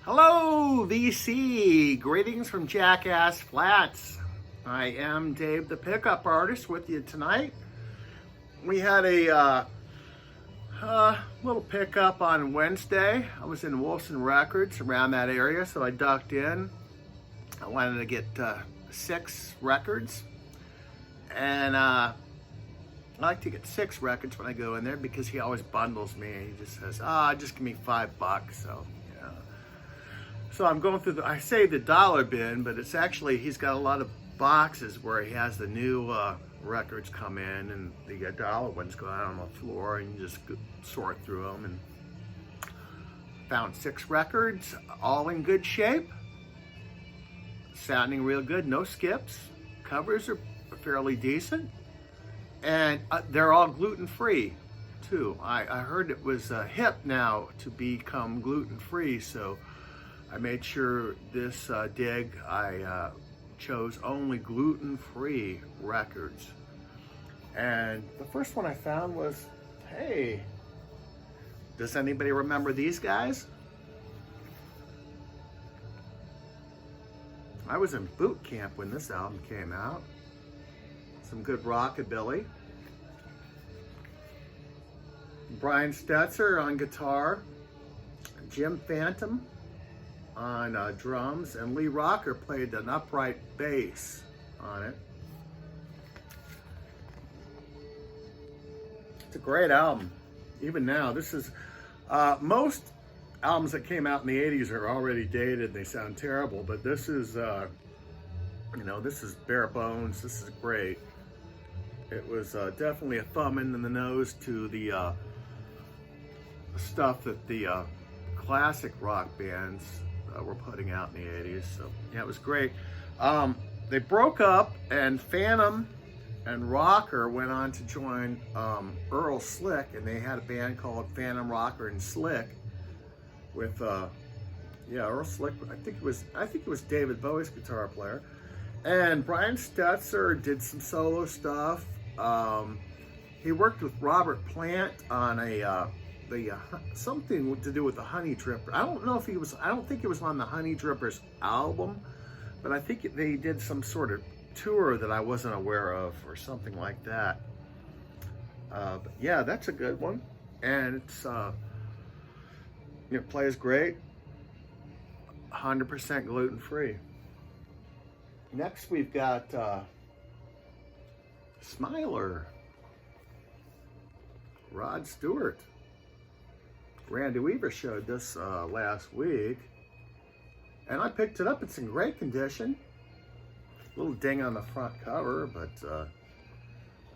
Hello, VC. Greetings from Jackass Flats. I am Dave, the pickup artist, with you tonight. We had a little pickup on Wednesday. I was in Wilson Records around that area, so I ducked in. I wanted to get 6 records, and I like to get 6 records when I go in there because he always bundles me. He just says, just give me $5. So I'm going through I say the dollar bin, but it's actually, he's got a lot of boxes where he has the new records come in, and the dollar ones go out on the floor, and you just sort through them. And found 6 records, all in good shape, sounding real good, no skips. Covers are fairly decent, and they're all gluten-free too. I heard it was hip now to become gluten-free, so I made sure this dig I chose only gluten-free records. And the first one I found was, hey, does anybody remember these guys? I was in boot camp when this album came out. Some good rockabilly. Brian Stetzer on guitar, Jim Phantom on drums, and Lee Rocker played an upright bass on it. It's a great album. Even now, this is most albums that came out in the 80s are already dated. They sound terrible, but this is this is bare bones. This is great. It was definitely a thumb in the nose to the stuff that the classic rock bands were putting out in the 80s. So yeah, it was great. They broke up, and Phantom and Rocker went on to join Earl Slick, and they had a band called Phantom, Rocker, and Slick with Earl Slick. I think it was David Bowie's guitar player, and Brian Stetzer did some solo stuff. He worked with Robert Plant on something to do with the Honey Dripper. I don't think it was on the Honey Drippers album, but I think they did some sort of tour that I wasn't aware of or something like that. But yeah, that's a good one, and it's it plays great. 100% gluten free. Next we've got Smiler, Rod Stewart. Randy Weaver showed this last week, and I picked it up. It's in great condition. Little ding on the front cover, but the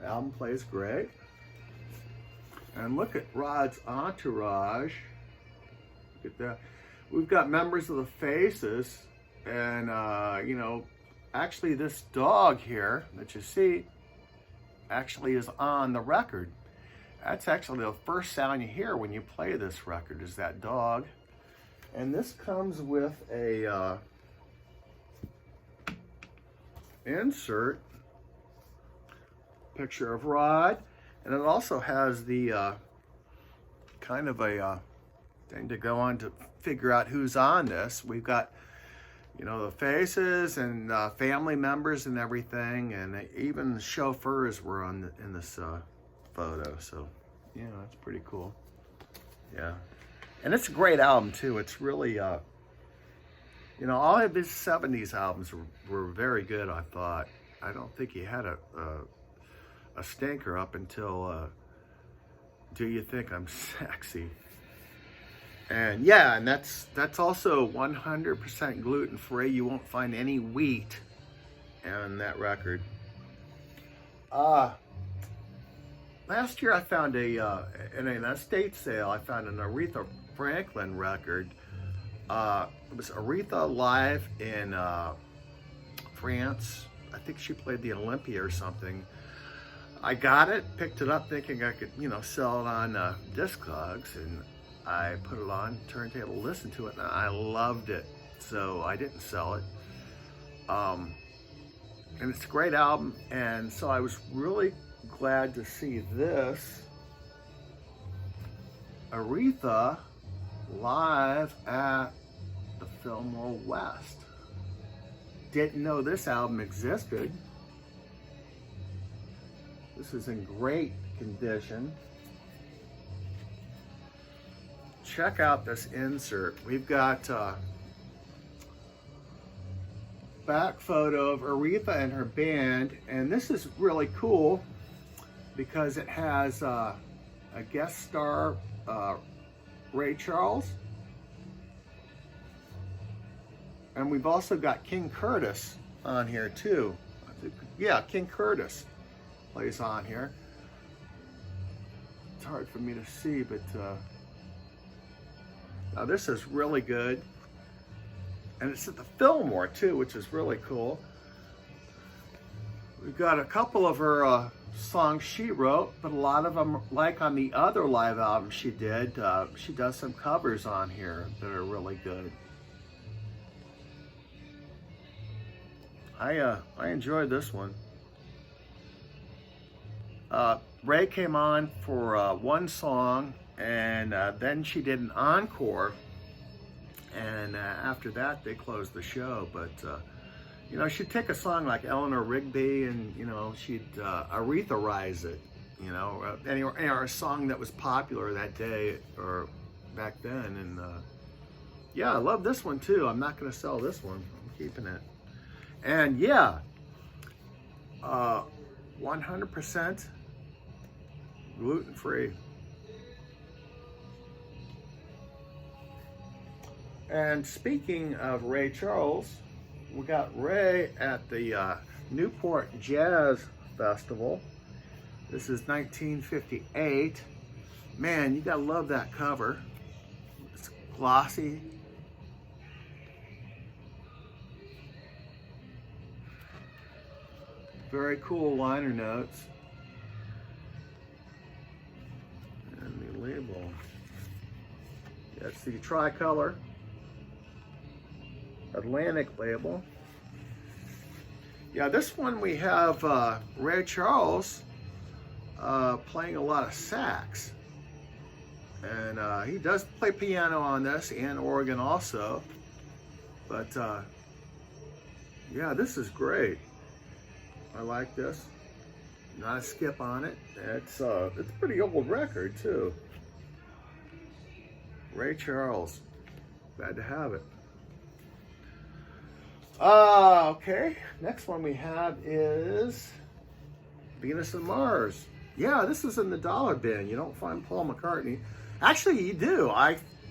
album plays great. And look at Rod's entourage. Look at that. We've got members of the Faces, and actually this dog here that you see actually is on the record. That's actually the first sound you hear when you play this record, is that dog. And this comes with a insert picture of Rod, and it also has the kind of a thing to go on to figure out who's on this. We've got the Faces and family members and everything, and even the chauffeurs were in this photo. So yeah, that's pretty cool. Yeah, and it's a great album too. It's really all of his 70s albums were very good, I thought. I don't think he had a stinker up until Do You Think I'm Sexy? And yeah, and that's also 100% gluten free. You won't find any wheat on that record. Last year I found in an estate sale, I found an Aretha Franklin record. It was Aretha live in France. I think she played the Olympia or something. I got it, picked it up thinking I could, sell it on Discogs, and I put it on turntable, listened to it, and I loved it. So I didn't sell it. And it's a great album, and so I was really glad to see this Aretha live at the Fillmore West. Didn't know this album existed. This is in great condition. Check out this insert. We've got back photo of Aretha and her band, and this is really cool because it has a guest star, Ray Charles, and we've also got King Curtis on here too. Yeah, King Curtis plays on here. It's hard for me to see, but now this is really good. And it's at the Fillmore too, which is really cool. We've got a couple of her songs she wrote, but a lot of them, like on the other live album she did, she does some covers on here that are really good. I enjoyed this one. Ray came on for one song, and then she did an encore, and after that they closed the show. But you know, she'd take a song like Eleanor Rigby, and you know, she'd Aretha-rize it, you know, or a song that was popular that day or back then. And yeah, I love this one too. I'm not going to sell this one. I'm keeping it. And yeah, 100% gluten-free. And speaking of Ray Charles, we got Ray at the Newport Jazz Festival. This is 1958. Man, you gotta love that cover. It's glossy. Very cool liner notes. And the label. That's the tricolor Atlantic label. Yeah, this one we have Ray Charles playing a lot of sax. And he does play piano on this and organ also. But yeah, this is great. I like this. Not a skip on it. It's a pretty old record too. Ray Charles. Glad to have it. Okay. Next one we have is Venus and Mars. Yeah, this is in the dollar bin. You don't find Paul McCartney. Actually, you do.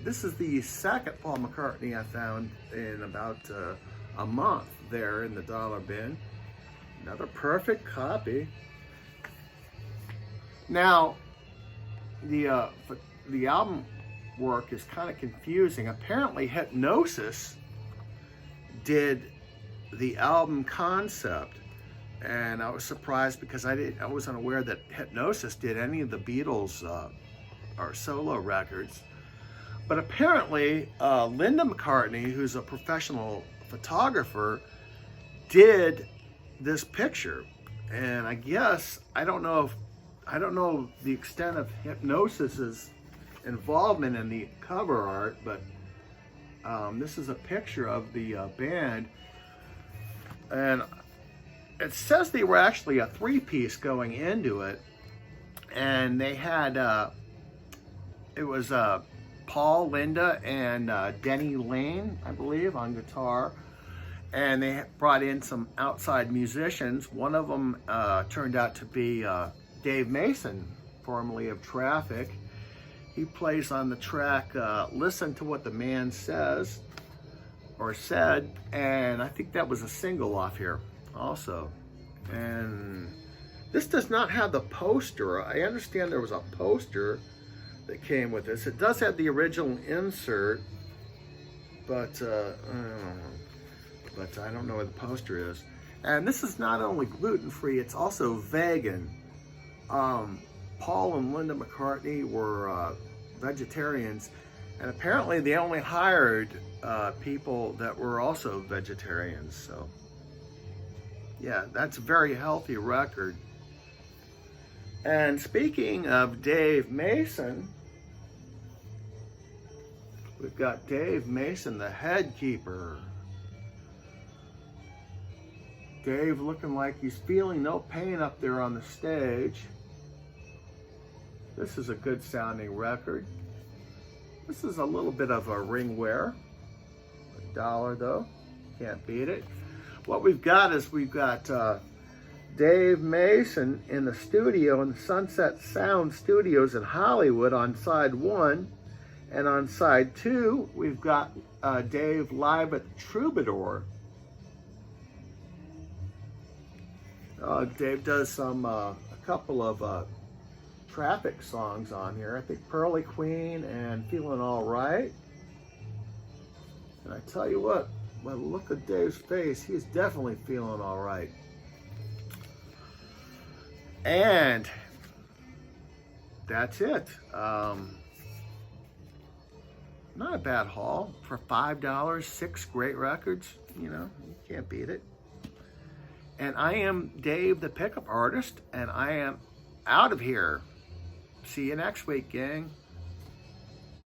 This is the second Paul McCartney I found in about a month there in the dollar bin. Another perfect copy. Now, the album work is kind of confusing. Apparently, Hypnosis did the album concept, and I was surprised because I wasn't aware that Hypnosis did any of the Beatles or solo records. But apparently, Linda McCartney, who's a professional photographer, did this picture. And I guess I don't know the extent of Hypnosis's involvement in the cover art, but this is a picture of the band, and it says they were actually a three-piece going into it, and they had it was Paul, Linda, and Denny Lane, I believe, on guitar. And they brought in some outside musicians. One of them turned out to be Dave Mason, formerly of Traffic. He plays on the track Listen to What the Man Says, or Said, and I think that was a single off here also. And this does not have the poster. I understand there was a poster that came with this. It does have the original insert, but I don't know where the poster is. And this is not only gluten-free, it's also vegan. Paul and Linda McCartney were vegetarians, and apparently they only hired people that were also vegetarians. So yeah, that's a very healthy record. And speaking of Dave Mason, We've got Dave Mason, the head keeper. Dave looking like he's feeling no pain up there on the stage. This is a good sounding record. This is a little bit of a ring wear. $1 though, can't beat it. What we've got is we've got Dave Mason in the studio in the Sunset Sound Studios in Hollywood on side 1. And on side 2, we've got Dave live at the Troubadour. Dave does a couple of traffic songs on here. I think Pearly Queen and Feeling All Right. And I tell you what, by the look of Dave's face, he's definitely feeling all right. And that's it. Not a bad haul for $5, 6 great records. You know, you can't beat it. And I am Dave, the pickup artist, and I am out of here. See you next week, gang.